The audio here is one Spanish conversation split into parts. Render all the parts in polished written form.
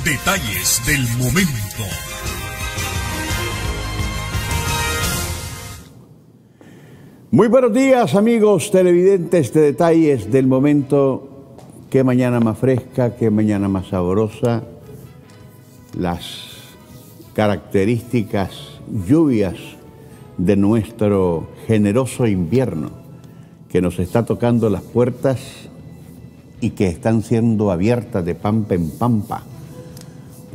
Detalles del momento. Muy buenos días, amigos televidentes de Detalles del Momento. Qué mañana más fresca, qué mañana más sabrosa. Las características lluvias de nuestro generoso invierno que nos está tocando las puertas y que están siendo abiertas de pampa en pampa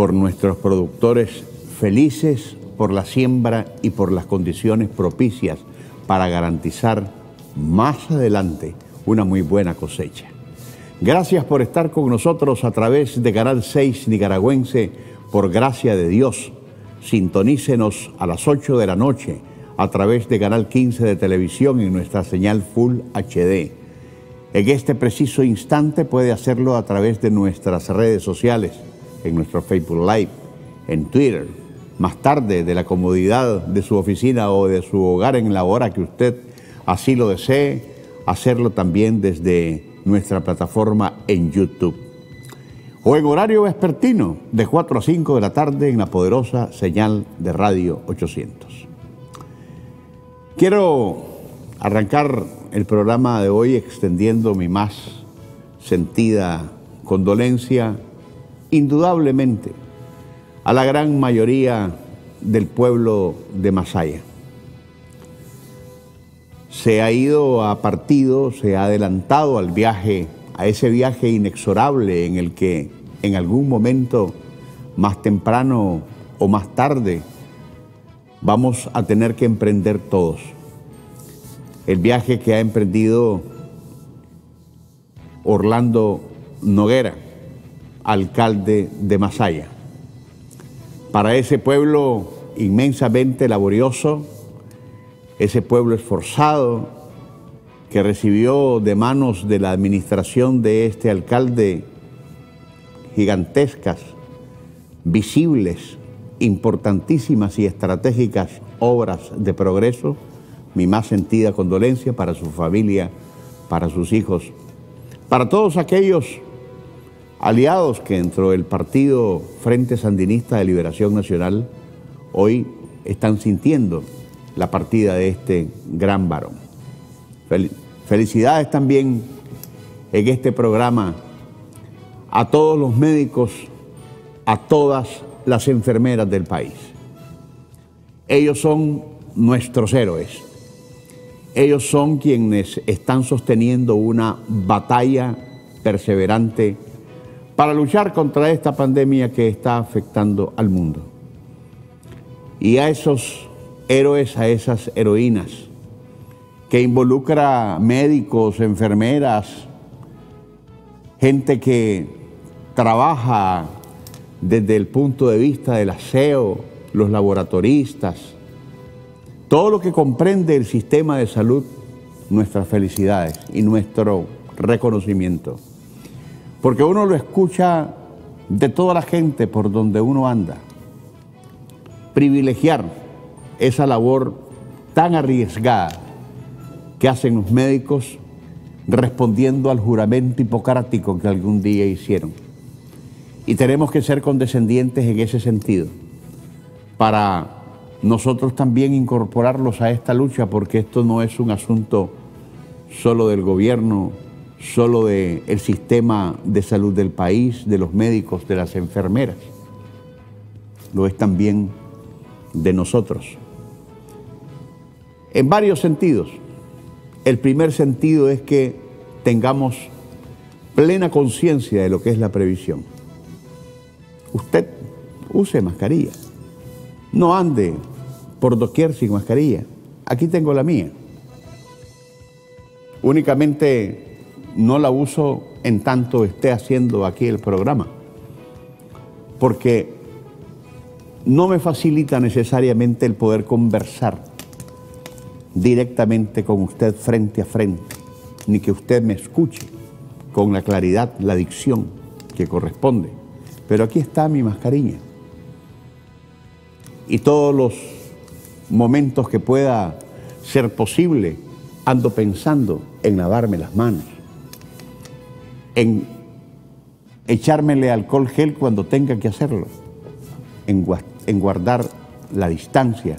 por nuestros productores felices por la siembra y por las condiciones propicias para garantizar más adelante una muy buena cosecha. Gracias por estar con nosotros a través de Canal 6 Nicaragüense, por gracia de Dios. Sintonícenos a las 8 de la noche a través de Canal 15 de televisión en nuestra señal Full HD. En este preciso instante puede hacerlo a través de nuestras redes sociales, en nuestro Facebook Live, en Twitter. Más tarde, de la comodidad de su oficina o de su hogar en la hora que usted así lo desee, hacerlo también desde nuestra plataforma en YouTube. O en horario vespertino, de 4 a 5 de la tarde en la poderosa señal de Radio 800. Quiero arrancar el programa de hoy extendiendo mi más sentida condolencia, indudablemente, a la gran mayoría del pueblo de Masaya. Se ha ido a partido, se ha adelantado al viaje, a ese viaje inexorable en el que en algún momento, más temprano o más tarde, vamos a tener que emprender todos. El viaje que ha emprendido Orlando Noguera, alcalde de Masaya. Para ese pueblo inmensamente laborioso, ese pueblo esforzado que recibió de manos de la administración de este alcalde gigantescas, visibles, importantísimas y estratégicas obras de progreso, mi más sentida condolencia para su familia, para sus hijos, para todos aquellos aliados que dentro del partido Frente Sandinista de Liberación Nacional hoy están sintiendo la partida de este gran varón. Felicidades también en este programa a todos los médicos, a todas las enfermeras del país. Ellos son nuestros héroes. Ellos son quienes están sosteniendo una batalla perseverante para luchar contra esta pandemia que está afectando al mundo. Y a esos héroes, a esas heroínas, que involucra médicos, enfermeras, gente que trabaja desde el punto de vista del aseo, los laboratoristas, todo lo que comprende el sistema de salud, nuestras felicidades y nuestro reconocimiento. Porque uno lo escucha de toda la gente por donde uno anda. Privilegiar esa labor tan arriesgada que hacen los médicos respondiendo al juramento hipocrático que algún día hicieron. Y tenemos que ser condescendientes en ese sentido para nosotros también incorporarlos a esta lucha, porque esto no es un asunto solo del gobierno, solo del sistema de salud del país, de los médicos, de las enfermeras. Lo es también de nosotros. En varios sentidos. El primer sentido es que tengamos plena conciencia de lo que es la previsión. Usted use mascarilla. No ande por doquier sin mascarilla. Aquí tengo la mía. Únicamente no la uso en tanto esté haciendo aquí el programa, porque no me facilita necesariamente el poder conversar directamente con usted frente a frente, ni que usted me escuche con la claridad, la dicción que corresponde. Pero aquí está mi mascarilla. Y todos los momentos que pueda ser posible, ando pensando en lavarme las manos, en echármele alcohol gel cuando tenga que hacerlo, en guardar la distancia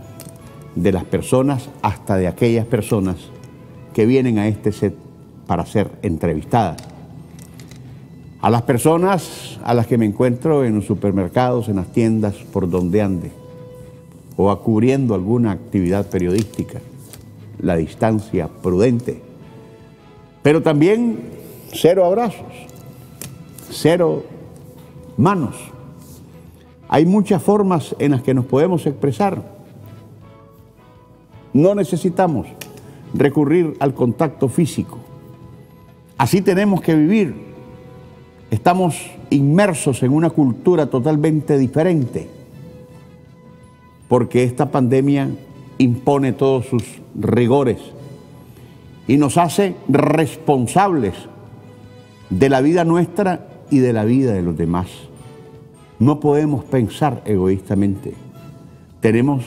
de las personas, hasta de aquellas personas que vienen a este set para ser entrevistadas. A las personas a las que me encuentro en los supermercados, en las tiendas, por donde ande, o cubriendo alguna actividad periodística, la distancia prudente. Pero también 0 abrazos, 0 manos. Hay muchas formas en las que nos podemos expresar. No necesitamos recurrir al contacto físico. Así tenemos que vivir. Estamos inmersos en una cultura totalmente diferente, porque esta pandemia impone todos sus rigores y nos hace responsables de la vida nuestra y de la vida de los demás. No podemos pensar egoístamente. Tenemos,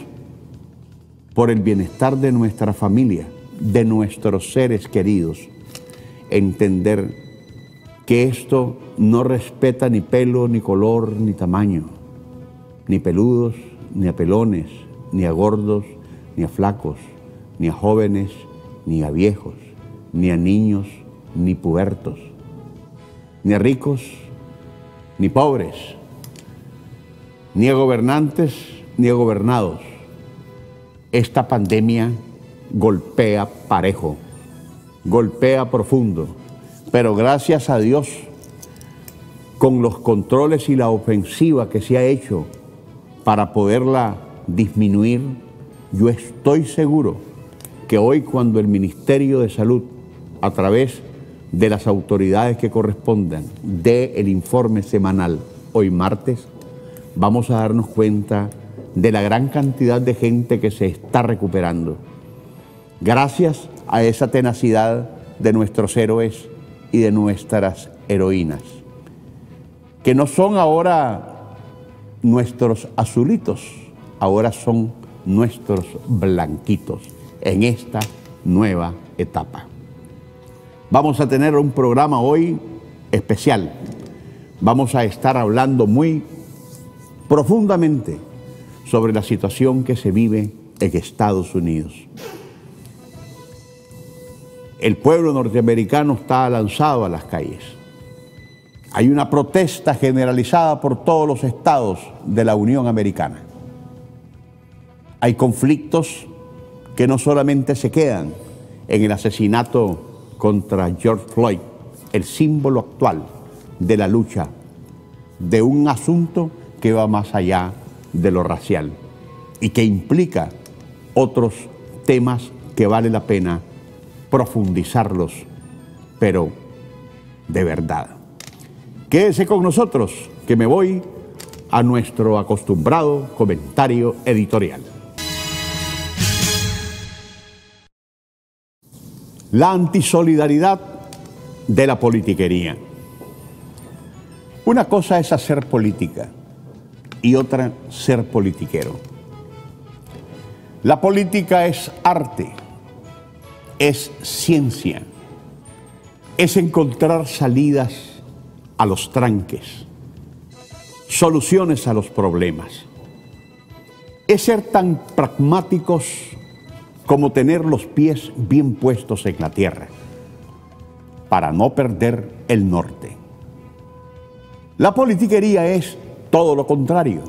por el bienestar de nuestra familia, de nuestros seres queridos, entender que esto no respeta ni pelo, ni color, ni tamaño, ni peludos, ni a pelones, ni a gordos, ni a flacos, ni a jóvenes, ni a viejos, ni a niños, ni pubertos, ni a ricos, ni pobres, ni a gobernantes, ni a gobernados. Esta pandemia golpea parejo, golpea profundo, pero gracias a Dios, con los controles y la ofensiva que se ha hecho para poderla disminuir, yo estoy seguro que hoy, cuando el Ministerio de Salud, a través de las autoridades que correspondan, dé el informe semanal, hoy martes, vamos a darnos cuenta de la gran cantidad de gente que se está recuperando, gracias a esa tenacidad de nuestros héroes y de nuestras heroínas, que no son ahora nuestros azulitos, ahora son nuestros blanquitos en esta nueva etapa. Vamos a tener un programa hoy especial. Vamos a estar hablando muy profundamente sobre la situación que se vive en Estados Unidos. El pueblo norteamericano está lanzado a las calles. Hay una protesta generalizada por todos los estados de la Unión Americana. Hay conflictos que no solamente se quedan en el asesinato contra George Floyd, el símbolo actual de la lucha, de un asunto que va más allá de lo racial y que implica otros temas que vale la pena profundizarlos, pero de verdad. Quédese con nosotros, que me voy a nuestro acostumbrado comentario editorial. La antisolidaridad de la politiquería. Una cosa es hacer política y otra ser politiquero. La política es arte, es ciencia, es encontrar salidas a los tranques, soluciones a los problemas. Es ser tan pragmáticos como tener los pies bien puestos en la tierra, para no perder el norte. La politiquería es todo lo contrario,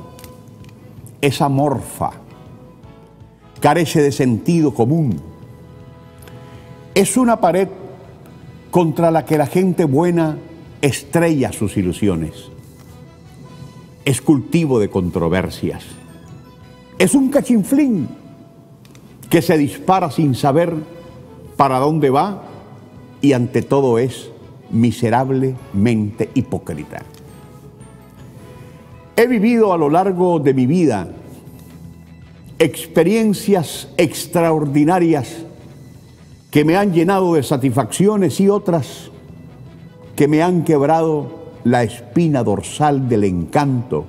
es amorfa, carece de sentido común, es una pared contra la que la gente buena estrella sus ilusiones, es cultivo de controversias, es un cachinflín que se dispara sin saber para dónde va y ante todo es miserablemente hipócrita. He vivido a lo largo de mi vida experiencias extraordinarias que me han llenado de satisfacciones y otras que me han quebrado la espina dorsal del encanto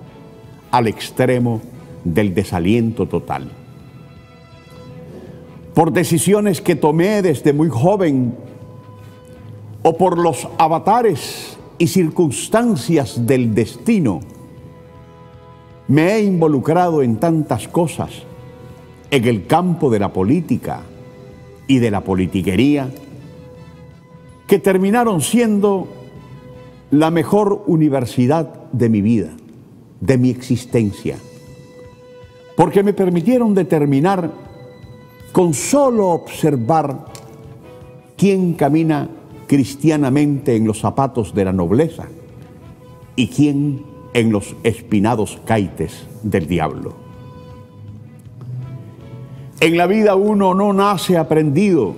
al extremo del desaliento total. Por decisiones que tomé desde muy joven o por los avatares y circunstancias del destino, me he involucrado en tantas cosas en el campo de la política y de la politiquería, que terminaron siendo la mejor universidad de mi vida, de mi existencia, porque me permitieron determinar con solo observar quién camina cristianamente en los zapatos de la nobleza y quién en los espinados caites del diablo. En la vida uno no nace aprendido,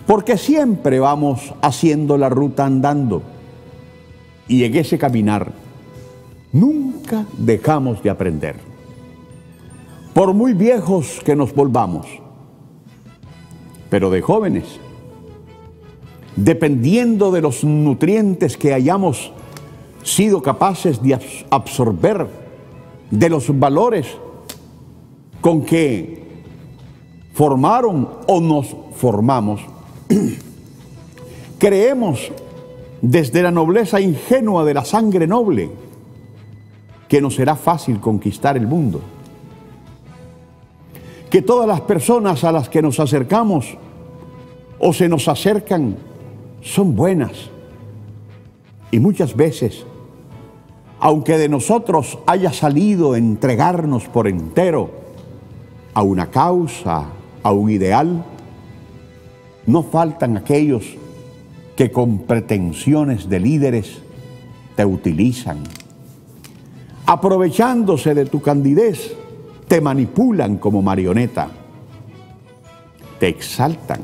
porque siempre vamos haciendo la ruta andando, y en ese caminar nunca dejamos de aprender. Por muy viejos que nos volvamos, pero de jóvenes, dependiendo de los nutrientes que hayamos sido capaces de absorber, de los valores con que formaron o nos formamos, creemos desde la nobleza ingenua de la sangre noble que nos será fácil conquistar el mundo, que todas las personas a las que nos acercamos o se nos acercan son buenas, y muchas veces, aunque de nosotros haya salido entregarnos por entero a una causa, a un ideal, no faltan aquellos que con pretensiones de líderes te utilizan. Aprovechándose de tu candidez, te manipulan como marioneta, te exaltan,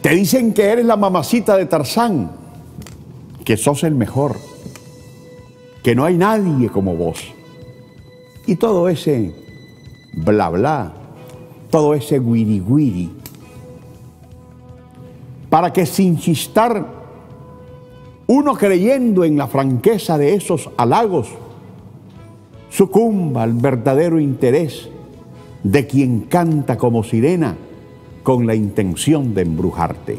te dicen que eres la mamacita de Tarzán, que sos el mejor, que no hay nadie como vos. Y todo ese bla bla, todo ese guiri guiri, para que sin chistar, uno creyendo en la franqueza de esos halagos, sucumba al verdadero interés de quien canta como sirena con la intención de embrujarte.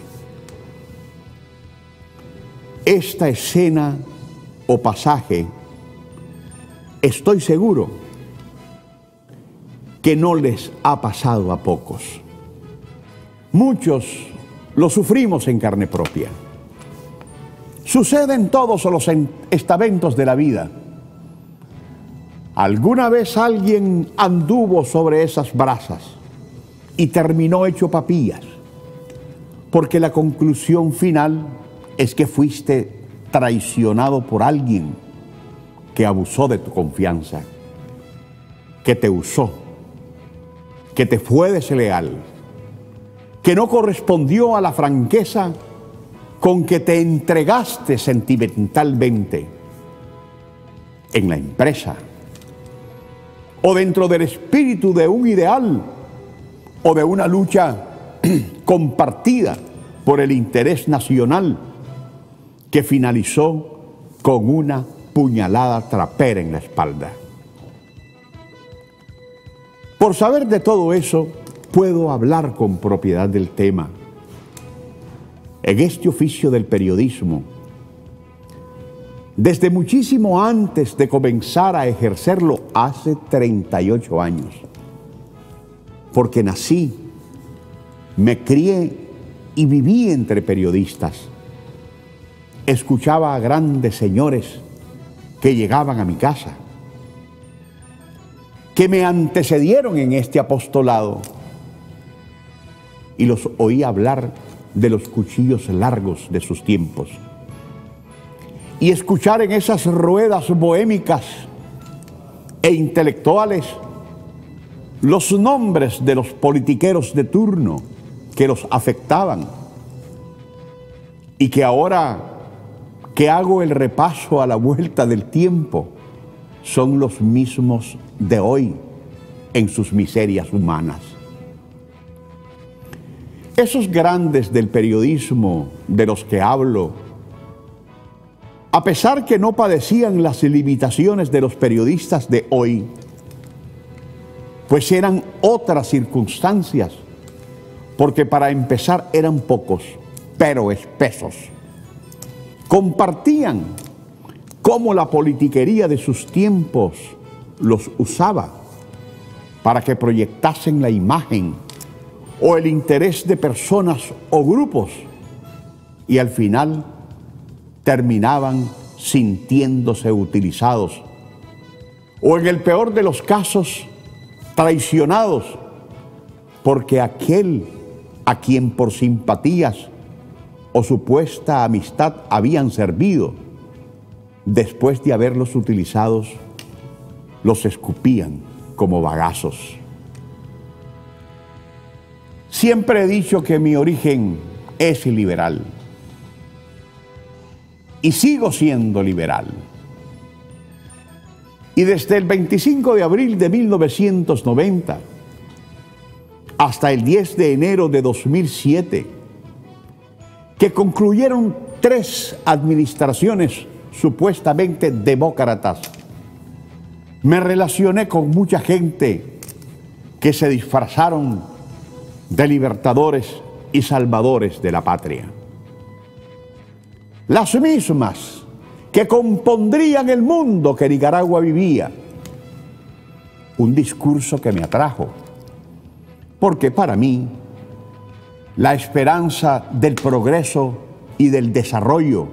Esta escena o pasaje, estoy seguro que no les ha pasado a pocos. Muchos lo sufrimos en carne propia. Sucede en todos los estamentos de la vida. Alguna vez alguien anduvo sobre esas brasas y terminó hecho papillas, porque la conclusión final es que fuiste traicionado por alguien que abusó de tu confianza, que te usó, que te fue desleal, que no correspondió a la franqueza con que te entregaste sentimentalmente en la empresa, o dentro del espíritu de un ideal, o de una lucha compartida por el interés nacional, que finalizó con una puñalada trapera en la espalda. Por saber de todo eso, puedo hablar con propiedad del tema. En este oficio del periodismo, desde muchísimo antes de comenzar a ejercerlo hace 38 años, porque nací, me crié y viví entre periodistas. Escuchaba a grandes señores que llegaban a mi casa, que me antecedieron en este apostolado, y los oí hablar de los cuchillos largos de sus tiempos, y escuchar en esas ruedas bohémicas e intelectuales los nombres de los politiqueros de turno que los afectaban, y que ahora que hago el repaso a la vuelta del tiempo, son los mismos de hoy en sus miserias humanas. Esos grandes del periodismo de los que hablo, a pesar que no padecían las limitaciones de los periodistas de hoy, pues eran otras circunstancias, porque para empezar eran pocos, pero espesos. compartían cómo la politiquería de sus tiempos los usaba para que proyectasen la imagen o el interés de personas o grupos y al final terminaban sintiéndose utilizados o en el peor de los casos traicionados porque aquel a quien por simpatías o supuesta amistad habían servido, después de haberlos utilizados, los escupían como bagazos. Siempre he dicho que mi origen es liberal y sigo siendo liberal. Y desde el 25 de abril de 1990 hasta el 10 de enero de 2007, que concluyeron 3 administraciones supuestamente demócratas, me relacioné con mucha gente que se disfrazaron de libertadores y salvadores de la patria. Las mismas que compondrían el mundo que Nicaragua vivía. Un discurso que me atrajo, porque para mí la esperanza del progreso y del desarrollo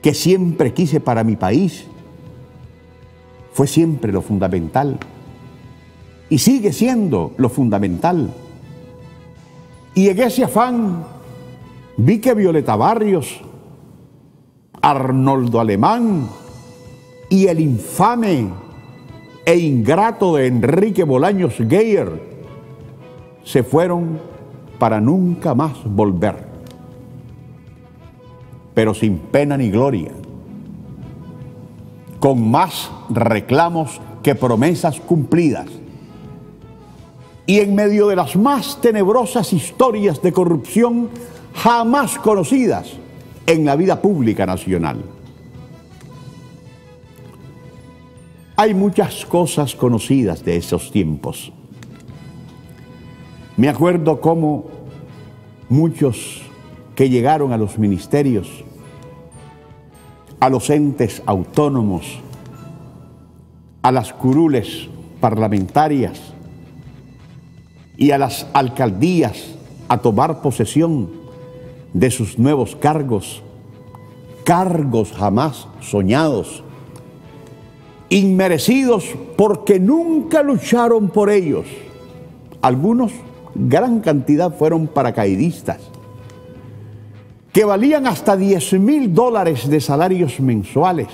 que siempre quise para mi país fue siempre lo fundamental y sigue siendo lo fundamental. Y en ese afán vi que Violeta Barrios, Arnoldo Alemán y el infame e ingrato de Enrique Bolaños Geyer se fueron para nunca más volver, pero sin pena ni gloria, con más reclamos que promesas cumplidas, y en medio de las más tenebrosas historias de corrupción jamás conocidas en la vida pública nacional. Hay muchas cosas conocidas de esos tiempos. Me acuerdo cómo muchos que llegaron a los ministerios, a los entes autónomos, a las curules parlamentarias y a las alcaldías a tomar posesión de sus nuevos cargos, cargos jamás soñados, inmerecidos porque nunca lucharon por ellos. Algunos, gran cantidad, fueron paracaidistas, que valían hasta $10,000 de salarios mensuales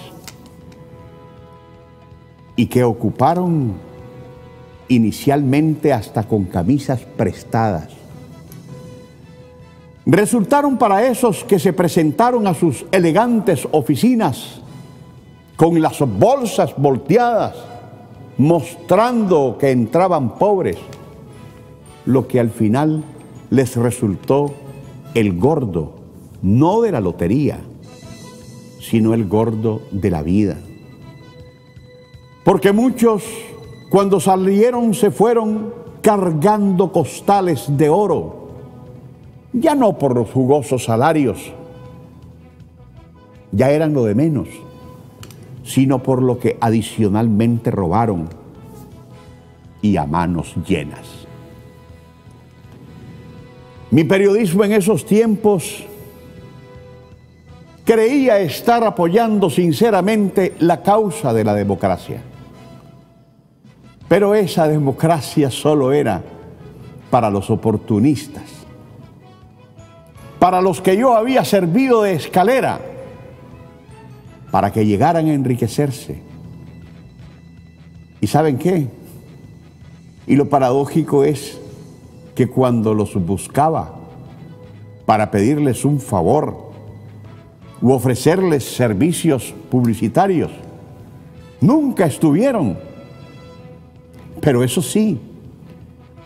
y que ocuparon inicialmente hasta con camisas prestadas. Resultaron para esos que se presentaron a sus elegantes oficinas con las bolsas volteadas, mostrando que entraban pobres, lo que al final les resultó el gordo, no de la lotería, sino el gordo de la vida. Porque muchos, cuando salieron, se fueron cargando costales de oro, ya no por los jugosos salarios, ya eran lo de menos, sino por lo que adicionalmente robaron y a manos llenas. Mi periodismo en esos tiempos creía estar apoyando sinceramente la causa de la democracia. Pero esa democracia solo era para los oportunistas, para los que yo había servido de escalera, para que llegaran a enriquecerse. ¿Y saben qué? Y lo paradójico es que cuando los buscaba para pedirles un favor u ofrecerles servicios publicitarios, nunca estuvieron. Pero eso sí,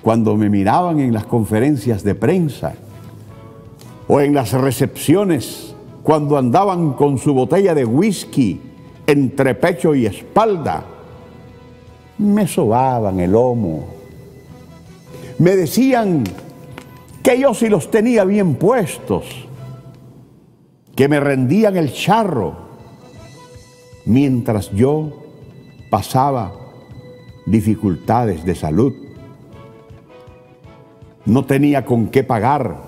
cuando me miraban en las conferencias de prensa o en las recepciones, cuando andaban con su botella de whisky entre pecho y espalda, me sobaban el lomo. Me decían que yo sí los tenía bien puestos, que me rendían el charro mientras yo pasaba dificultades de salud. No tenía con qué pagar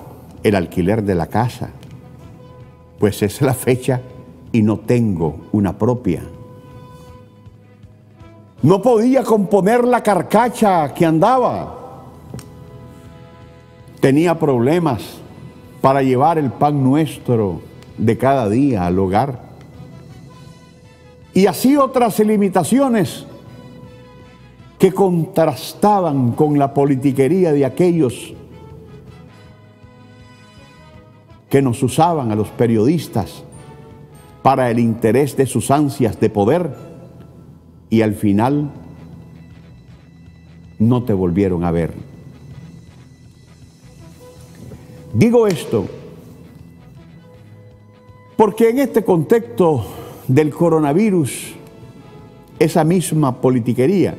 el alquiler de la casa, pues es la fecha y no tengo una propia. No podía componer la carcacha que andaba. Tenía problemas para llevar el pan nuestro de cada día al hogar. Y así otras limitaciones que contrastaban con la politiquería de aquellos que nos usaban a los periodistas para el interés de sus ansias de poder y al final no te volvieron a ver. Digo esto porque en este contexto del coronavirus, esa misma politiquería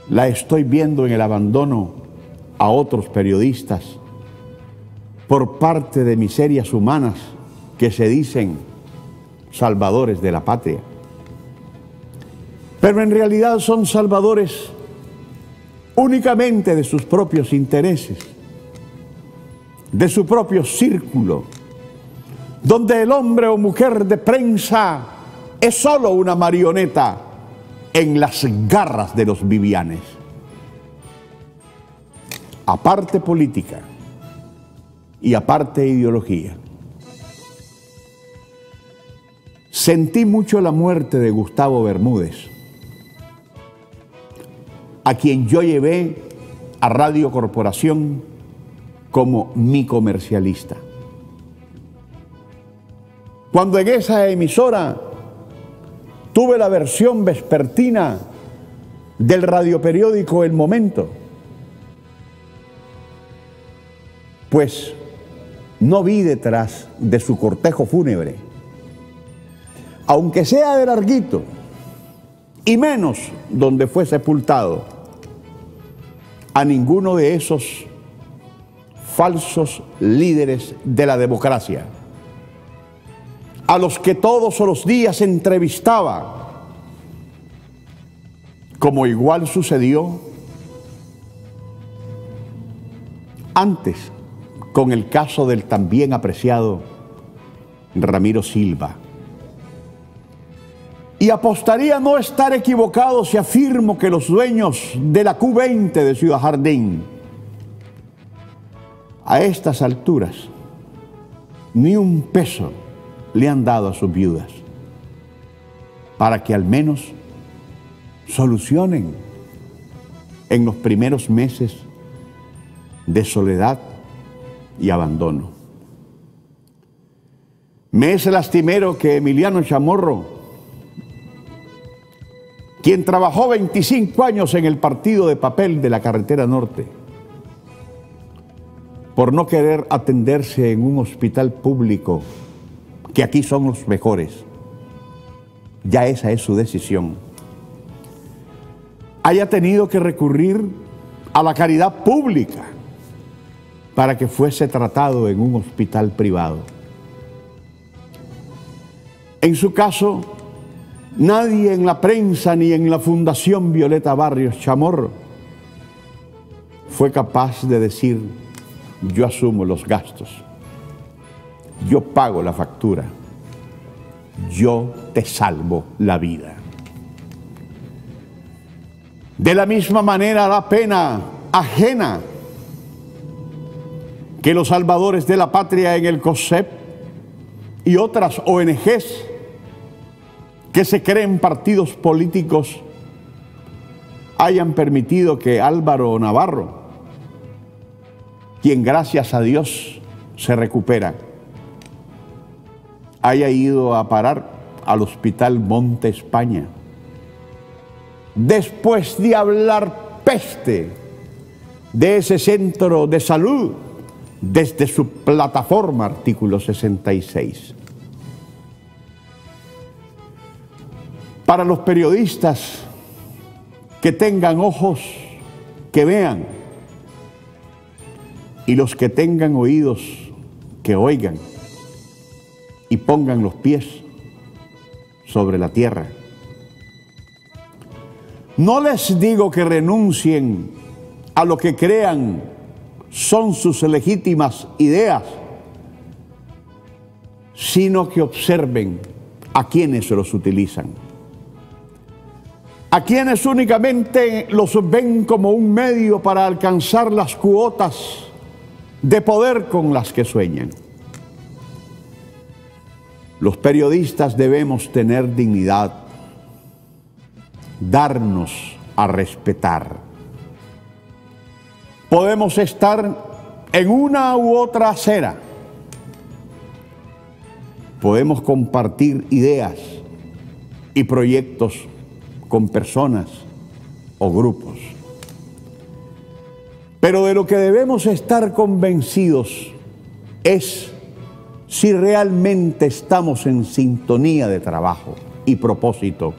la estoy viendo en el abandono a otros periodistas por parte de miserias humanas que se dicen salvadores de la patria. Pero en realidad son salvadores únicamente de sus propios intereses, de su propio círculo, donde el hombre o mujer de prensa es solo una marioneta en las garras de los Vivianes. Aparte política y aparte ideología. Sentí mucho la muerte de Gustavo Bermúdez, a quien yo llevé a Radio Corporación como mi comercialista. Cuando en esa emisora tuve la versión vespertina del radioperiódico El Momento, pues no vi detrás de su cortejo fúnebre, aunque sea de larguito, y menos donde fue sepultado, a ninguno de esos falsos líderes de la democracia, a los que todos los días entrevistaba, como igual sucedió antes con el caso del también apreciado Ramiro Silva. Y apostaría no estar equivocado si afirmo que los dueños de la Q20 de Ciudad Jardín, a estas alturas, ni un peso le han dado a sus viudas para que al menos solucionen en los primeros meses de soledad y abandono. Me es lastimero que Emiliano Chamorro, quien trabajó 25 años en el partido de papel de la Carretera Norte, por no querer atenderse en un hospital público, que aquí son los mejores, ya esa es su decisión, haya tenido que recurrir a la caridad pública para que fuese tratado en un hospital privado. En su caso, nadie en la prensa ni en la Fundación Violeta Barrios Chamorro fue capaz de decir: yo asumo los gastos, yo pago la factura, yo te salvo la vida. De la misma manera da pena ajena que los salvadores de la patria en el COSEP y otras ONGs que se creen partidos políticos hayan permitido que Álvaro Navarro, quien gracias a Dios se recupera, haya ido a parar al Hospital Monte España, después de hablar peste de ese centro de salud desde su plataforma Artículo 66. Para los periodistas que tengan ojos, que vean, y los que tengan oídos, que oigan. y pongan los pies sobre la tierra. No les digo que renuncien a lo que crean son sus legítimas ideas, sino que observen a quienes los utilizan, a quienes únicamente los ven como un medio para alcanzar las cuotas de poder con las que sueñan. Los periodistas debemos tener dignidad, darnos a respetar. Podemos estar en una u otra acera, podemos compartir ideas y proyectos con personas o grupos. Pero de lo que debemos estar convencidos es si realmente estamos en sintonía de trabajo y propósito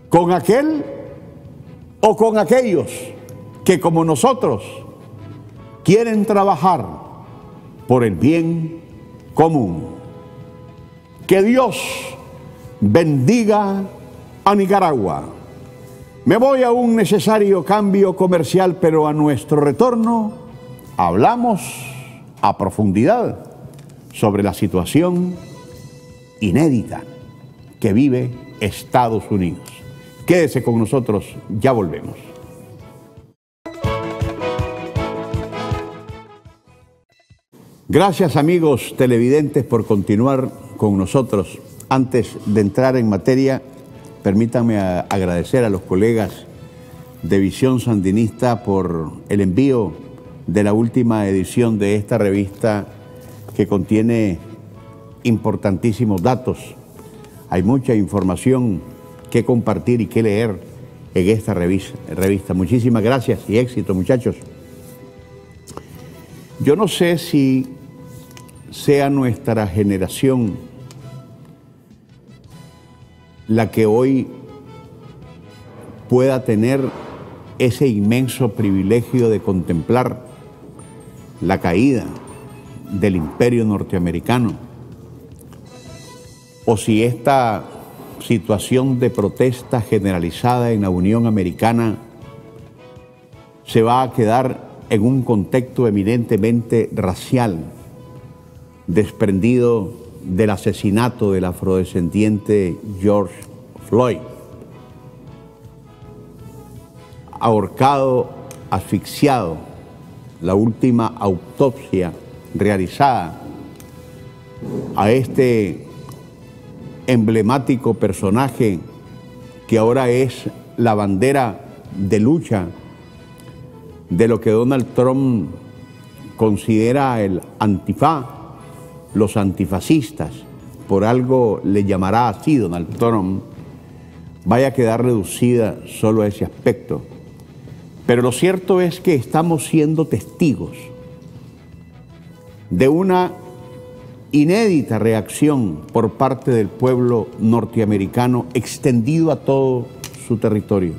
con aquel o con aquellos que, como nosotros, quieren trabajar por el bien común. Que Dios bendiga a Nicaragua. Me voy a un necesario cambio comercial, pero a nuestro retorno hablamos a profundidad sobre la situación inédita que vive Estados Unidos. Quédese con nosotros, ya volvemos. Gracias, amigos televidentes, por continuar con nosotros. Antes de entrar en materia, permítanme agradecer a los colegas de Visión Sandinista por el envío de la última edición de esta revista que contiene importantísimos datos. Hay mucha información que compartir y que leer en esta revista. Muchísimas gracias y éxito, muchachos. Yo no sé si sea nuestra generación la que hoy pueda tener ese inmenso privilegio de contemplar la caída del imperio norteamericano, o si esta situación de protesta generalizada en la Unión Americana se va a quedar en un contexto eminentemente racial, desprendido del asesinato del afrodescendiente George Floyd, ahorcado, asfixiado, la última autopsia realizada a este emblemático personaje que ahora es la bandera de lucha de lo que Donald Trump considera el antifa, los antifascistas, por algo le llamará así Donald Trump, vaya a quedar reducida solo a ese aspecto. Pero lo cierto es que estamos siendo testigos de una inédita reacción por parte del pueblo norteamericano extendido a todo su territorio.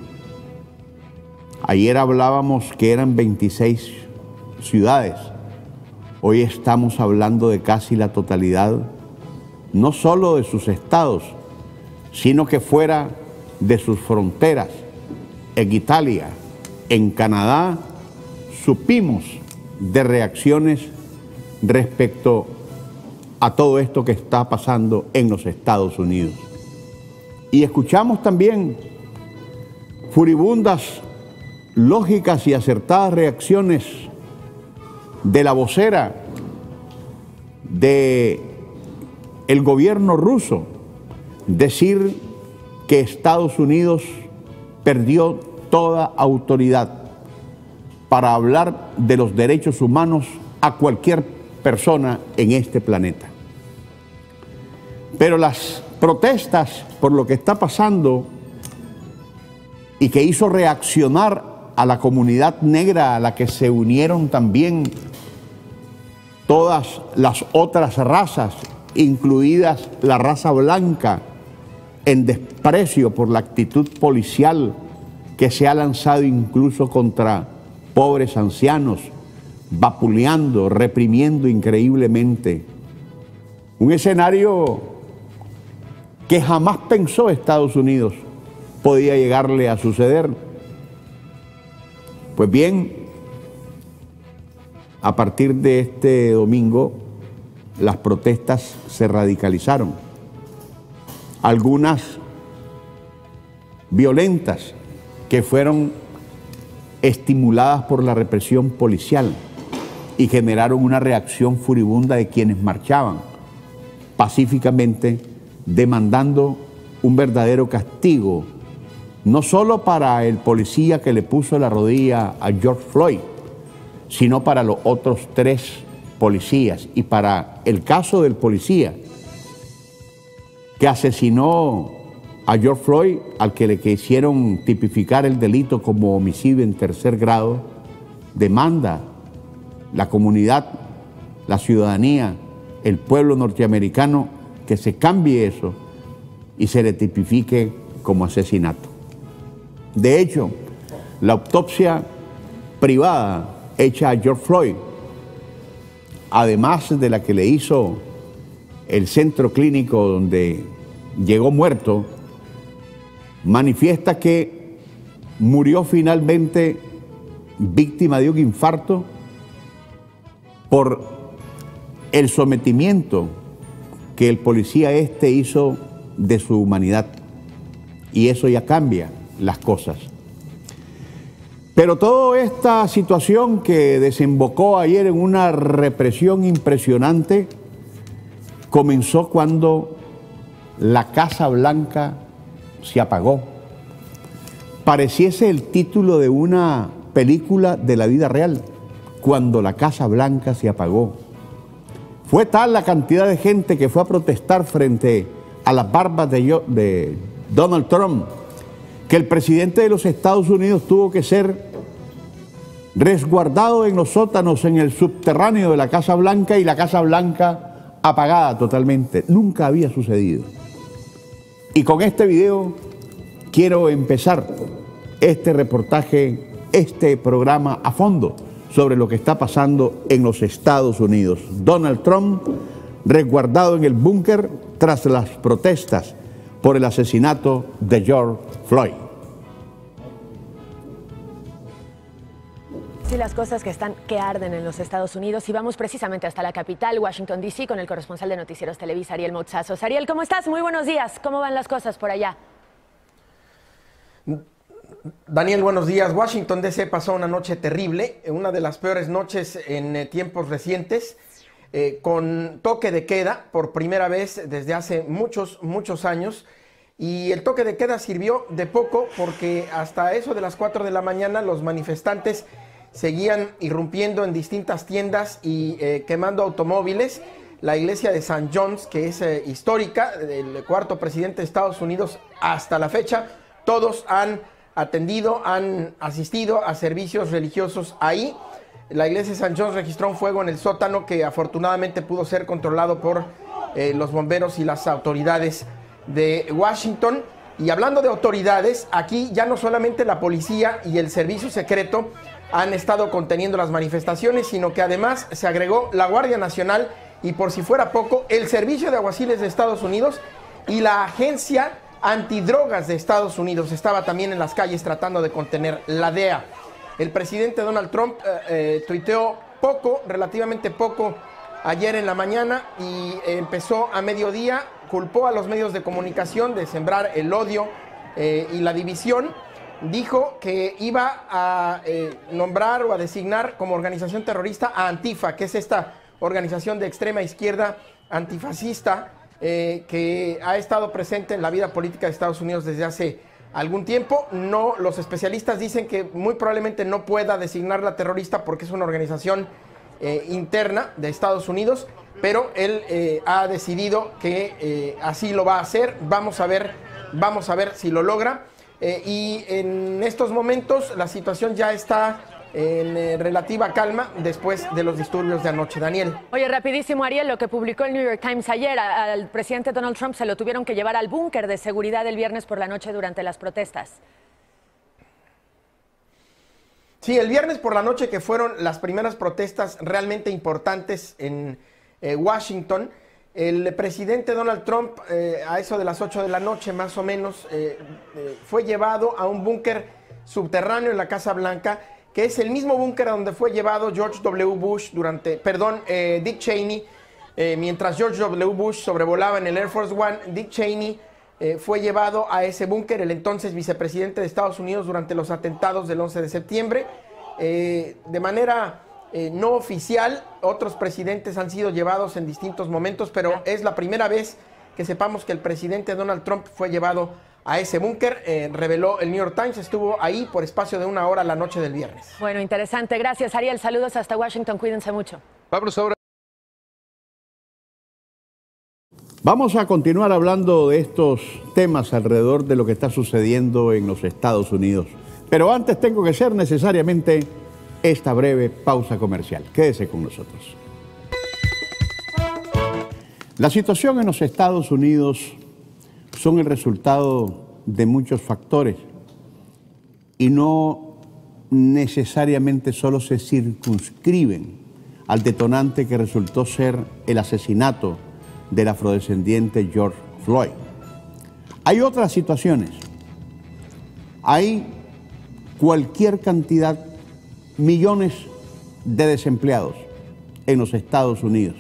Ayer hablábamos que eran 26 ciudades. Hoy estamos hablando de casi la totalidad, no solo de sus estados, sino que fuera de sus fronteras. En Italia, en Canadá, supimos de reacciones respecto a todo esto que está pasando en los Estados Unidos. Y escuchamos también furibundas, lógicas y acertadas reacciones de la vocera del gobierno ruso, decir que Estados Unidos perdió toda autoridad para hablar de los derechos humanos a cualquier persona en este planeta. Pero las protestas por lo que está pasando y que hizo reaccionar a la comunidad negra, a la que se unieron también todas las otras razas, incluidas la raza blanca, en desprecio por la actitud policial que se ha lanzado incluso contra pobres ancianos, vapuleando, reprimiendo increíblemente Un escenario que jamás pensó Estados Unidos podía llegarle a suceder. Pues bien, a partir de este domingo, las protestas se radicalizaron. Algunas violentas que fueron estimuladas por la represión policial y generaron una reacción furibunda de quienes marchaban pacíficamente demandando un verdadero castigo, no solo para el policía que le puso la rodilla a George Floyd, sino para los otros 3 policías y para el caso del policía que asesinó a George Floyd, al que le quisieron tipificar el delito como homicidio en 3er grado. Demanda la comunidad, la ciudadanía, el pueblo norteamericano que se cambie eso y se le tipifique como asesinato. De hecho, la autopsia privada hecha a George Floyd, además de la que le hizo el centro clínico donde llegó muerto, manifiesta que murió finalmente víctima de un infarto por el sometimiento que el policía hizo de su humanidad. Y eso ya cambia las cosas. Pero toda esta situación que desembocó ayer en una represión impresionante comenzó cuando la Casa Blanca se apagó. Pareciese el título de una película de la vida real, cuando la Casa Blanca se apagó. Fue tal la cantidad de gente que fue a protestar frente a las barbas de Donald Trump, que el presidente de los Estados Unidos tuvo que ser resguardado en los sótanos, en el subterráneo de la Casa Blanca, y la Casa Blanca apagada totalmente. Nunca había sucedido. Y con este video quiero empezar este reportaje, este programa a fondo sobre lo que está pasando en los Estados Unidos. Donald Trump resguardado en el búnker tras las protestas por el asesinato de George Floyd. Sí, las cosas que arden en los Estados Unidos, y vamos precisamente hasta la capital, Washington, D.C., con el corresponsal de Noticieros Televisa, Ariel Moutazos. Ariel, ¿cómo estás? Muy buenos días. ¿Cómo van las cosas por allá? Daniel, buenos días. Washington, D.C. pasó una noche terrible, una de las peores noches en tiempos recientes, con toque de queda por primera vez desde hace muchos años. Y el toque de queda sirvió de poco porque hasta eso de las 4 de la mañana los manifestantes seguían irrumpiendo en distintas tiendas y quemando automóviles. La iglesia de St. John's, que es histórica, el 4º presidente de Estados Unidos hasta la fecha, todos han atendido, han asistido a servicios religiosos ahí. La iglesia de St. John's registró un fuego en el sótano que afortunadamente pudo ser controlado por los bomberos y las autoridades de Washington. Y hablando de autoridades, aquí ya no solamente la policía y el servicio secreto han estado conteniendo las manifestaciones, sino que además se agregó la Guardia Nacional y, por si fuera poco, el Servicio de Alguaciles de Estados Unidos y la Agencia Antidrogas de Estados Unidos estaba también en las calles tratando de contener la DEA. El presidente Donald Trump tuiteó relativamente poco ayer en la mañana y empezó a mediodía, culpó a los medios de comunicación de sembrar el odio y la división. Dijo que iba a nombrar o a designar como organización terrorista a Antifa, que es esta organización de extrema izquierda antifascista que ha estado presente en la vida política de Estados Unidos desde hace algún tiempo. No, los especialistas dicen que muy probablemente no pueda designarla terrorista porque es una organización interna de Estados Unidos, pero él ha decidido que así lo va a hacer. Vamos a ver si lo logra. Y en estos momentos la situación ya está en relativa calma después de los disturbios de anoche. Daniel. Oye, rapidísimo, Ariel, lo que publicó el New York Times ayer, al presidente Donald Trump se lo tuvieron que llevar al búnker de seguridad el viernes por la noche durante las protestas. Sí, el viernes por la noche, que fueron las primeras protestas realmente importantes en Washington, El presidente Donald Trump, a eso de las 8 de la noche más o menos, fue llevado a un búnker subterráneo en la Casa Blanca, que es el mismo búnker a donde fue llevado George W. Bush Dick Cheney, mientras George W. Bush sobrevolaba en el Air Force One. Dick Cheney fue llevado a ese búnker, el entonces vicepresidente de Estados Unidos, durante los atentados del 11 de septiembre. De manera no oficial, otros presidentes han sido llevados en distintos momentos, pero es la primera vez que sepamos que el presidente Donald Trump fue llevado a ese búnker. Reveló el New York Times, estuvo ahí por espacio de 1 hora la noche del viernes. Bueno, interesante. Gracias, Ariel. Saludos hasta Washington. Cuídense mucho. Vámonos ahora. Vamos a continuar hablando de estos temas alrededor de lo que está sucediendo en los Estados Unidos. Pero antes tengo que hacer necesariamente esta breve pausa comercial. Quédese con nosotros. La situación en los Estados Unidos son el resultado de muchos factores y no necesariamente solo se circunscriben al detonante que resultó ser el asesinato del afrodescendiente George Floyd. Hay otras situaciones. Hay cualquier cantidad, millones de desempleados en los Estados Unidos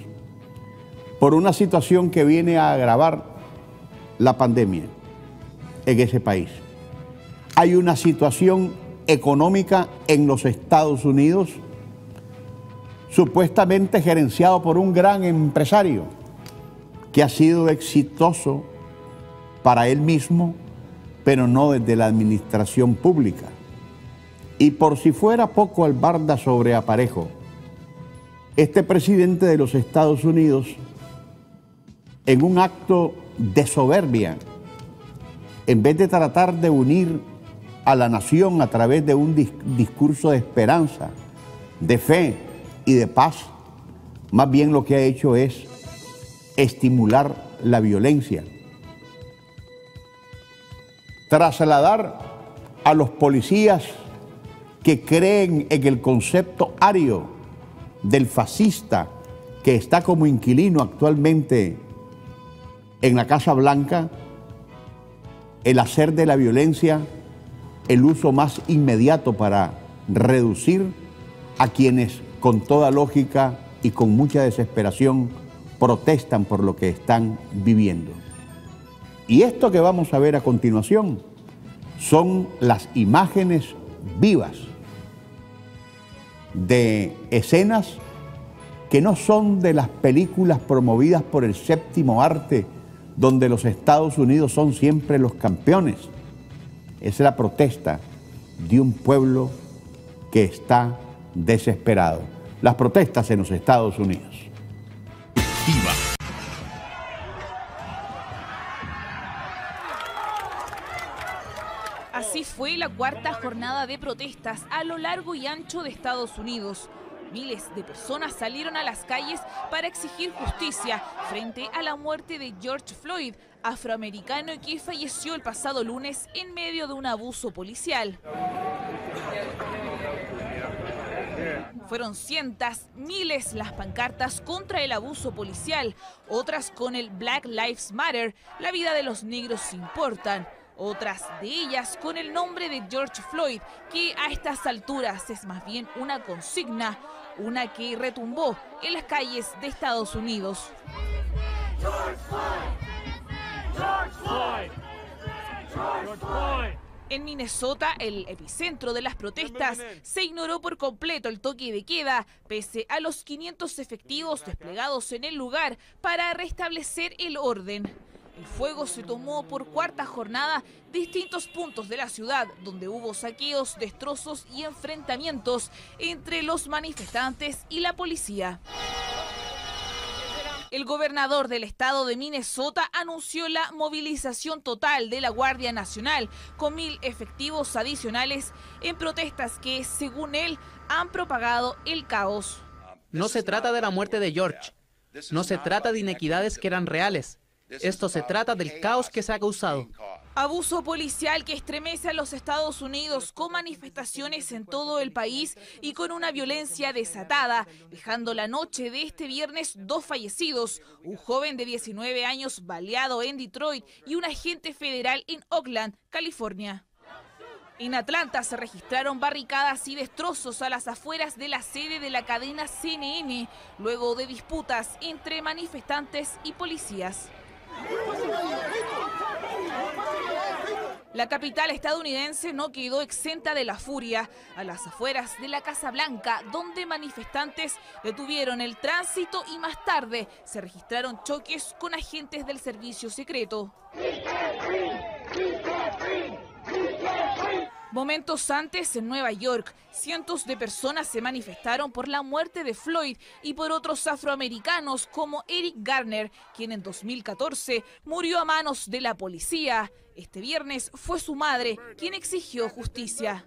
por una situación que viene a agravar la pandemia en ese país. Hay una situación económica en los Estados Unidos supuestamente gerenciado por un gran empresario que ha sido exitoso para él mismo, pero no desde la administración pública. Y por si fuera poco albarda sobre aparejo, este presidente de los Estados Unidos, en un acto de soberbia, en vez de tratar de unir a la nación a través de un discurso de esperanza, de fe y de paz, más bien lo que ha hecho es estimular la violencia, trasladar a los policías que creen en el concepto ario del fascista que está como inquilino actualmente en la Casa Blanca, el hacer de la violencia el uso más inmediato para reducir a quienes con toda lógica y con mucha desesperación protestan por lo que están viviendo. Y esto que vamos a ver a continuación son las imágenes vivas de escenas que no son de las películas promovidas por el séptimo arte, donde los Estados Unidos son siempre los campeones. Es la protesta de un pueblo que está desesperado. Las protestas en los Estados Unidos. Viva. Así fue la cuarta jornada de protestas a lo largo y ancho de Estados Unidos. Miles de personas salieron a las calles para exigir justicia frente a la muerte de George Floyd, afroamericano que falleció el pasado lunes en medio de un abuso policial. Fueron cientos, miles las pancartas contra el abuso policial, otras con el Black Lives Matter, la vida de los negros importan. Otras de ellas con el nombre de George Floyd, que a estas alturas es más bien una consigna, una que retumbó en las calles de Estados Unidos. George Floyd. George Floyd. George Floyd. En Minnesota, el epicentro de las protestas, se ignoró por completo el toque de queda, pese a los 500 efectivos desplegados en el lugar para restablecer el orden. El fuego se tomó por cuarta jornada distintos puntos de la ciudad, donde hubo saqueos, destrozos y enfrentamientos entre los manifestantes y la policía. El gobernador del estado de Minnesota anunció la movilización total de la Guardia Nacional con 1000 efectivos adicionales en protestas que, según él, han propagado el caos. No se trata de la muerte de George, no se trata de inequidades que eran reales. Esto se trata del caos que se ha causado. Abuso policial que estremece a los Estados Unidos con manifestaciones en todo el país y con una violencia desatada, dejando la noche de este viernes 2 fallecidos, un joven de 19 años baleado en Detroit y un agente federal en Oakland, California. En Atlanta se registraron barricadas y destrozos a las afueras de la sede de la cadena CNN, luego de disputas entre manifestantes y policías. La capital estadounidense no quedó exenta de la furia. A las afueras de la Casa Blanca, donde manifestantes detuvieron el tránsito y más tarde se registraron choques con agentes del servicio secreto. Momentos antes, en Nueva York, cientos de personas se manifestaron por la muerte de Floyd y por otros afroamericanos como Eric Garner, quien en 2014 murió a manos de la policía. Este viernes fue su madre quien exigió justicia.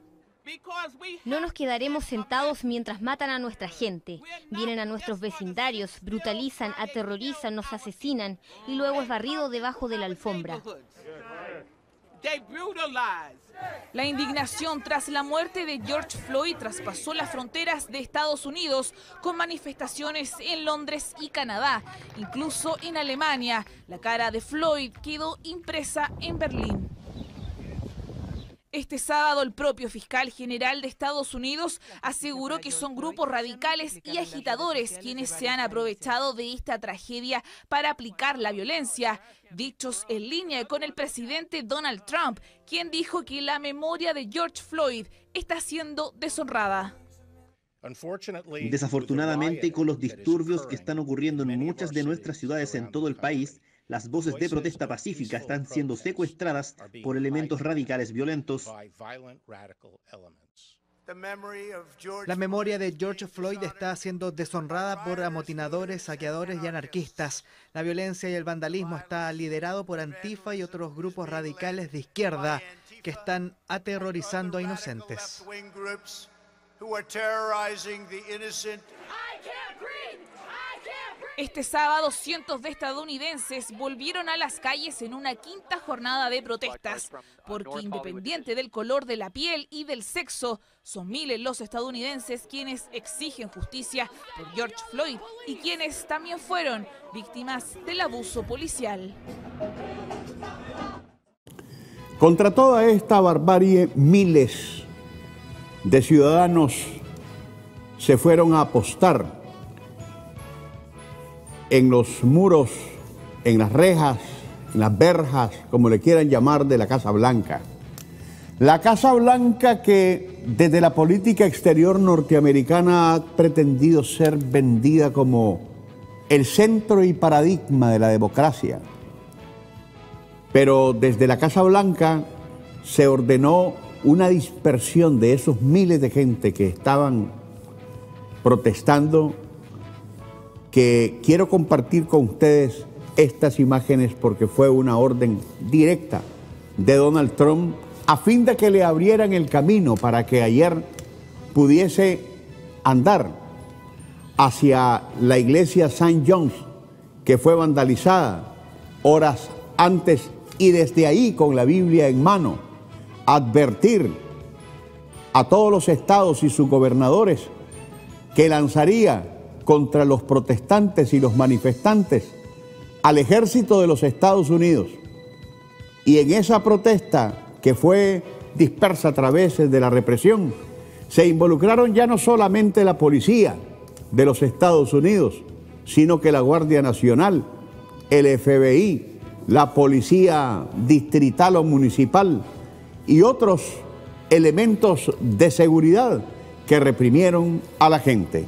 No nos quedaremos sentados mientras matan a nuestra gente. Vienen a nuestros vecindarios, brutalizan, aterrorizan, nos asesinan y luego es barrido debajo de la alfombra. La indignación tras la muerte de George Floyd traspasó las fronteras de Estados Unidos con manifestaciones en Londres y Canadá, incluso en Alemania. La cara de Floyd quedó impresa en Berlín. Este sábado el propio fiscal general de Estados Unidos aseguró que son grupos radicales y agitadores quienes se han aprovechado de esta tragedia para aplicar la violencia. Dichos en línea con el presidente Donald Trump, quien dijo que la memoria de George Floyd está siendo deshonrada. Desafortunadamente, con los disturbios que están ocurriendo en muchas de nuestras ciudades en todo el país, las voces de protesta pacífica están siendo secuestradas por elementos radicales violentos. La memoria de George Floyd está siendo deshonrada por amotinadores, saqueadores y anarquistas. La violencia y el vandalismo está liderado por Antifa y otros grupos radicales de izquierda que están aterrorizando a inocentes. Este sábado, cientos de estadounidenses volvieron a las calles en una quinta jornada de protestas, porque independiente del color de la piel y del sexo, son miles los estadounidenses quienes exigen justicia por George Floyd y quienes también fueron víctimas del abuso policial. Contra toda esta barbarie, miles de ciudadanos se fueron a apostar en los muros, en las rejas, en las verjas, como le quieran llamar, de la Casa Blanca. La Casa Blanca que desde la política exterior norteamericana ha pretendido ser vendida como el centro y paradigma de la democracia. Pero desde la Casa Blanca se ordenó una dispersión de esos miles de gente que estaban protestando, que quiero compartir con ustedes estas imágenes porque fue una orden directa de Donald Trump a fin de que le abrieran el camino para que ayer pudiese andar hacia la iglesia St. John's, que fue vandalizada horas antes, y desde ahí, con la Biblia en mano, advertir a todos los estados y sus gobernadores que lanzaría contra los protestantes y los manifestantes al ejército de los Estados Unidos. Y en esa protesta, que fue dispersa a través de la represión, se involucraron ya no solamente la policía de los Estados Unidos, sino que la Guardia Nacional, el FBI, la policía distrital o municipal y otros elementos de seguridad que reprimieron a la gente.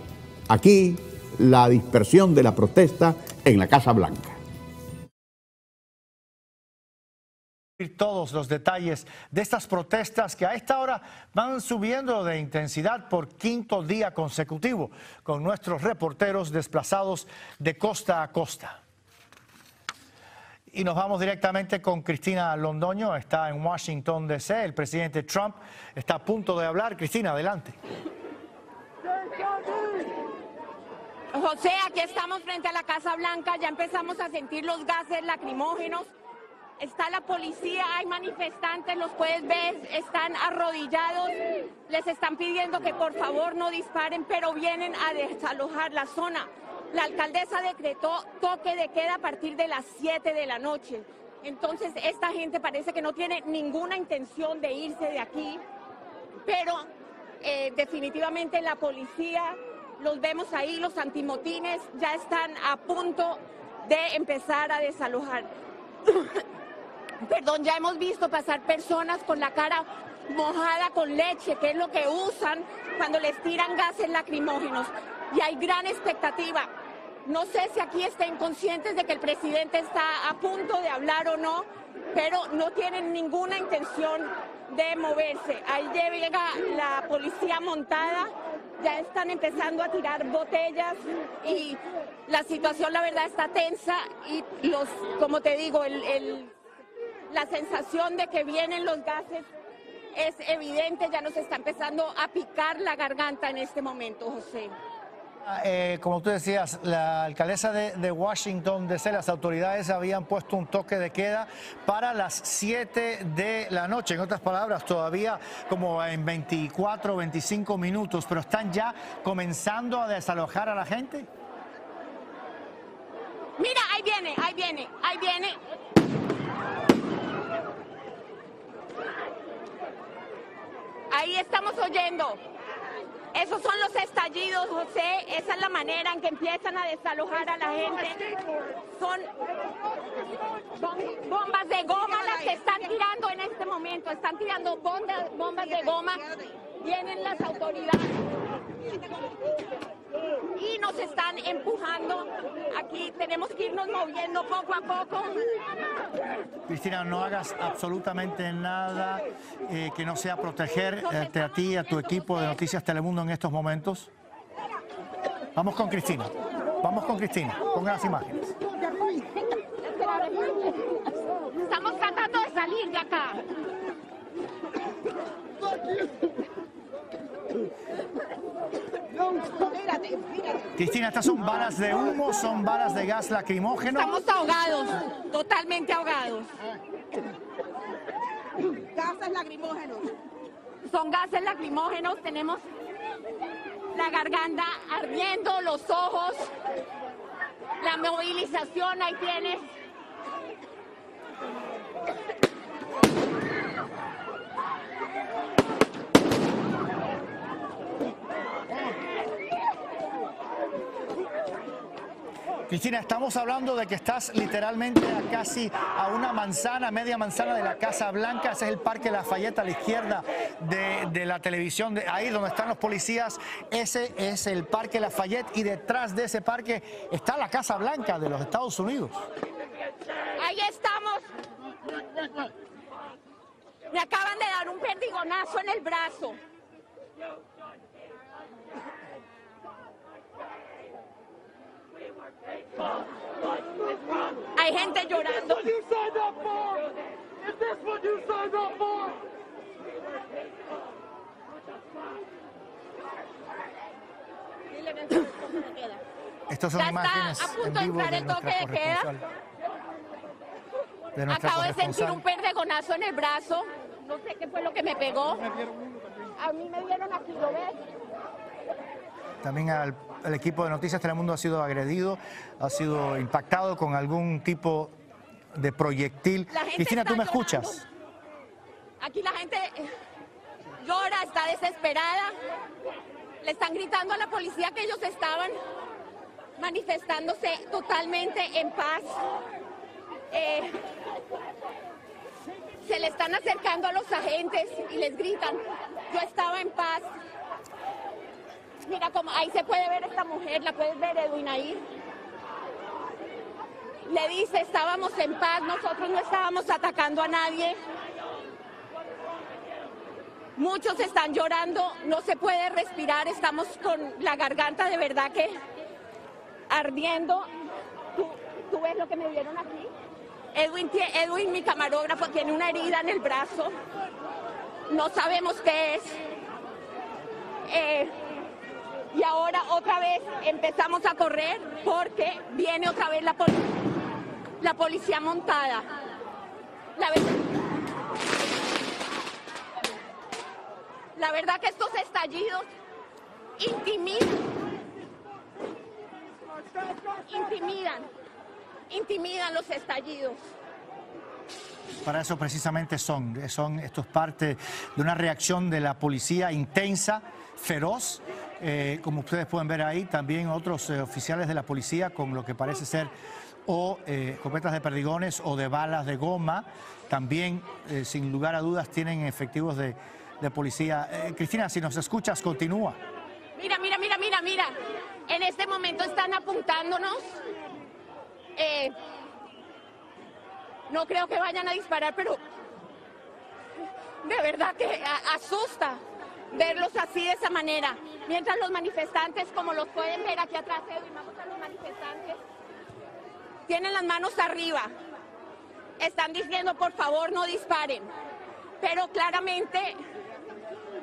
Aquí, la dispersión de la protesta en la Casa Blanca. Todos los detalles de estas protestas que a esta hora van subiendo de intensidad por quinto día consecutivo, con nuestros reporteros desplazados de costa a costa. Y nos vamos directamente con Cristina Londoño, está en Washington, D.C. El presidente Trump está a punto de hablar. Cristina, adelante. José, aquí estamos frente a la Casa Blanca, ya empezamos a sentir los gases lacrimógenos. está la policía, hay manifestantes, los puedes ver, están arrodillados, les están pidiendo que por favor no disparen, pero vienen a desalojar la zona. La alcaldesa decretó toque de queda a partir de las 7 de la noche. Entonces esta gente parece que no tiene ninguna intención de irse de aquí, pero definitivamente la policía, los vemos ahí, los antimotines ya están a punto de empezar a desalojar. Perdón, ya hemos visto pasar personas con la cara mojada con leche, que es lo que usan cuando les tiran gases lacrimógenos. Y hay gran expectativa. No sé si aquí estén conscientes de que el presidente está a punto de hablar o no, pero no tienen ninguna intención de moverse. Ahí llega la policía montada, ya están empezando a tirar botellas y la situación, la verdad, está tensa y como te digo, la sensación de que vienen los gases es evidente, ya nos está empezando a picar la garganta en este momento, José. Como tú decías, la alcaldesa de Washington DC, las autoridades habían puesto un toque de queda para las 7 de la noche. En otras palabras, todavía como en 24 o 25 minutos, pero están ya comenzando a desalojar a la gente. Mira, ahí viene, ahí viene, ahí viene. Ahí estamos oyendo. Esos son los estallidos, José. Esa es la manera en que empiezan a desalojar a la gente. Son bombas de goma las que están tirando en este momento. Están tirando bombas de goma. Vienen las autoridades y nos están empujando. Aquí tenemos que irnos moviendo poco a poco. Cristina, no hagas absolutamente nada que no sea protegerte a ti y a tu equipo de Noticias Telemundo en estos momentos. Vamos con Cristina. Vamos con Cristina. Pongan las imágenes. Estamos tratando de salir de acá. Cristina, ¿estas son balas de humo? ¿Son balas de gas lacrimógeno? Estamos ahogados, totalmente ahogados. Gases lacrimógenos. Son gases lacrimógenos, tenemos la garganta ardiendo, los ojos, la movilización, ahí tienes. Cristina, estamos hablando de que estás literalmente casi a una manzana, media manzana de la Casa Blanca. Ese es el Parque Lafayette a la izquierda de la televisión, ahí donde están los policías. Ese es el Parque Lafayette y detrás de ese parque está la Casa Blanca de los Estados Unidos. Ahí estamos. Me acaban de dar un perdigonazo en el brazo. Hay gente llorando. Estas son imágenes a punto en de vivo entrar de el toque nuestra de queda. Acabo de sentir un perdigonazo en el brazo. No sé qué fue lo que me pegó. A mí me dieron aquí, ¿lo ves? También el equipo de Noticias Telemundo ha sido agredido, ha sido impactado con algún tipo de proyectil. Cristina, ¿tú me escuchas? Aquí la gente llora, está desesperada. Le están gritando a la policía que ellos estaban manifestándose totalmente en paz. Se le están acercando a los agentes y les gritan, yo estaba en paz. Mira, como ahí se puede ver esta mujer, la puedes ver, Edwin, ahí. Le dice, estábamos en paz, nosotros no estábamos atacando a nadie. Muchos están llorando, no se puede respirar, estamos con la garganta de verdad que ardiendo. ¿Tú ves lo que me dieron aquí? Edwin, mi camarógrafo, tiene una herida en el brazo. No sabemos qué es. Y ahora otra vez empezamos a correr porque viene otra vez la policía montada. La verdad que estos estallidos intimidan los estallidos. Para eso precisamente esto es parte de una reacción de la policía intensa, feroz, como ustedes pueden ver ahí, también otros oficiales de la policía con lo que parece ser o escopetas de perdigones o de balas de goma, también sin lugar a dudas tienen efectivos de policía. Cristina, si nos escuchas, continúa. Mira. En este momento están apuntándonos. No creo que vayan a disparar, pero de verdad que asusta verlos así de esa manera. Mientras los manifestantes, como los pueden ver aquí atrás, vamos a los manifestantes, tienen las manos arriba. Están diciendo, por favor, no disparen. Pero claramente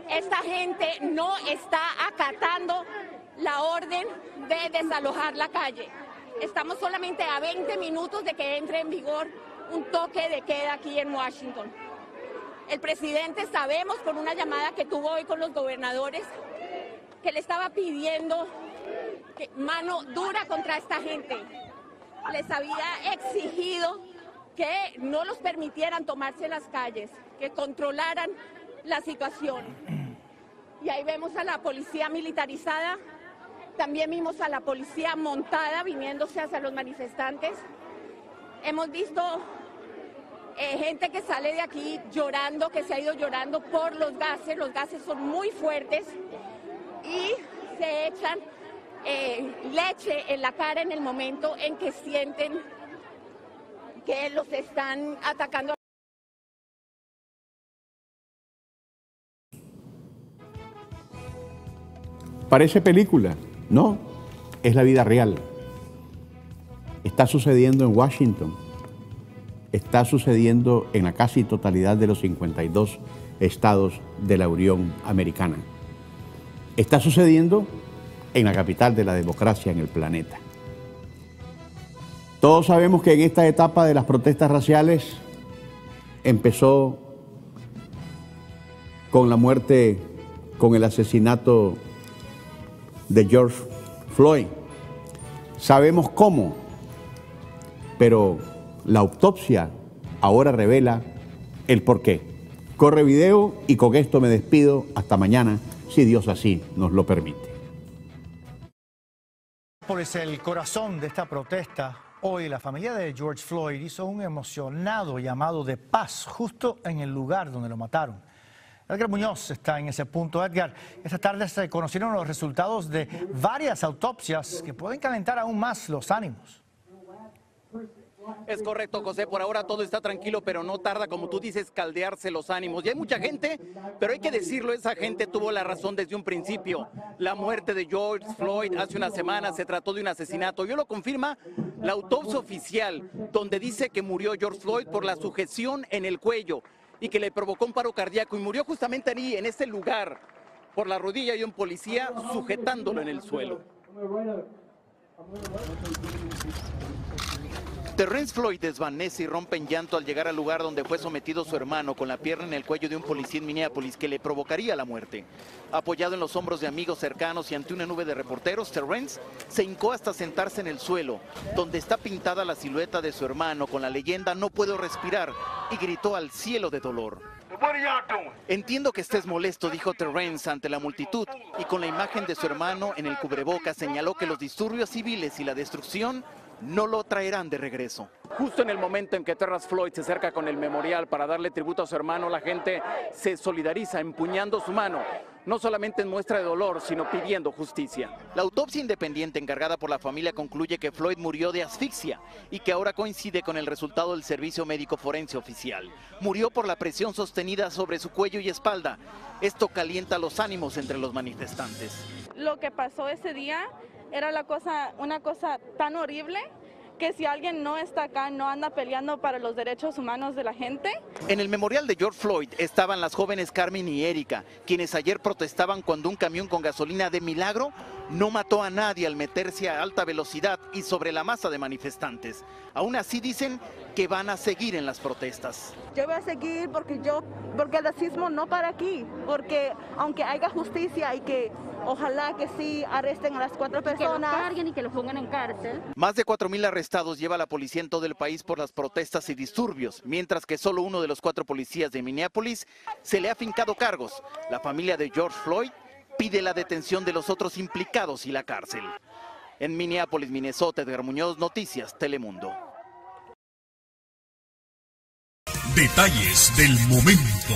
esta gente no está acatando la orden de desalojar la calle. Estamos solamente a 20 minutos de que entre en vigor un toque de queda aquí en Washington. El presidente, sabemos por una llamada que tuvo hoy con los gobernadores, que le estaba pidiendo mano dura contra esta gente. Les había exigido que no los permitieran tomarse las calles, que controlaran la situación. Y ahí vemos a la policía militarizada, también vimos a la policía montada viniéndose hacia los manifestantes. Hemos visto gente que sale de aquí llorando, que se ha ido llorando por los gases son muy fuertes y se echan leche en la cara en el momento en que sienten que los están atacando. Parece película, no, es la vida real. Está sucediendo en Washington, está sucediendo en la casi totalidad de los 52 estados de la Unión Americana. Está sucediendo en la capital de la democracia en el planeta. Todos sabemos que en esta etapa de las protestas raciales empezó con la muerte, con el asesinato de George Floyd. Sabemos cómo, pero la autopsia ahora revela el porqué. Corre video y con esto me despido hasta mañana, si Dios así nos lo permite. Pues el corazón de esta protesta, hoy la familia de George Floyd hizo un emocionado llamado de paz justo en el lugar donde lo mataron. Edgar Muñoz está en ese punto. Edgar, esta tarde se conocieron los resultados de varias autopsias que pueden calentar aún más los ánimos. Es correcto, José, por ahora todo está tranquilo, pero no tarda, como tú dices, caldearse los ánimos. Y hay mucha gente, pero hay que decirlo, esa gente tuvo la razón desde un principio. La muerte de George Floyd hace una semana se trató de un asesinato. Y hoy lo confirma la autopsia oficial, donde dice que murió George Floyd por la sujeción en el cuello y que le provocó un paro cardíaco, y murió justamente ahí, en ese lugar, por la rodilla, y un policía sujetándolo en el suelo. Terrence Floyd desvanece y rompe en llanto al llegar al lugar donde fue sometido su hermano, con la pierna en el cuello de un policía en Minneapolis que le provocaría la muerte. Apoyado en los hombros de amigos cercanos y ante una nube de reporteros, Terrence se hincó hasta sentarse en el suelo, donde está pintada la silueta de su hermano con la leyenda "No puedo respirar", y gritó al cielo de dolor. Entiendo que estés molesto, dijo Terrence ante la multitud, y con la imagen de su hermano en el cubrebocas señaló que los disturbios civiles y la destrucción no lo traerán de regreso. Justo en el momento en que Terrence Floyd se acerca con el memorial para darle tributo a su hermano, la gente se solidariza empuñando su mano, no solamente en muestra de dolor, sino pidiendo justicia. La autopsia independiente encargada por la familia concluye que Floyd murió de asfixia y que ahora coincide con el resultado del servicio médico forense oficial. Murió por la presión sostenida sobre su cuello y espalda. Esto calienta los ánimos entre los manifestantes. Lo que pasó ese día era una cosa tan horrible que si alguien no está acá, no anda peleando para los derechos humanos de la gente. En el memorial de George Floyd estaban las jóvenes Carmen y Erika, quienes ayer protestaban cuando un camión con gasolina de milagro no mató a nadie al meterse a alta velocidad y sobre la masa de manifestantes. Aún así dicen que van a seguir en las protestas. Yo voy a seguir porque el racismo no para aquí, porque aunque haya justicia y que ojalá que sí arresten a las 4 personas. Que los carguen y que los pongan en cárcel. Más de 4,000 arrestados lleva la policía en todo el país por las protestas y disturbios, mientras que solo uno de los 4 policías de Minneapolis se le ha fincado cargos. La familia de George Floyd pide la detención de los otros implicados y la cárcel. En Minneapolis, Minnesota, Edgar Muñoz, Noticias Telemundo. Detalles del momento.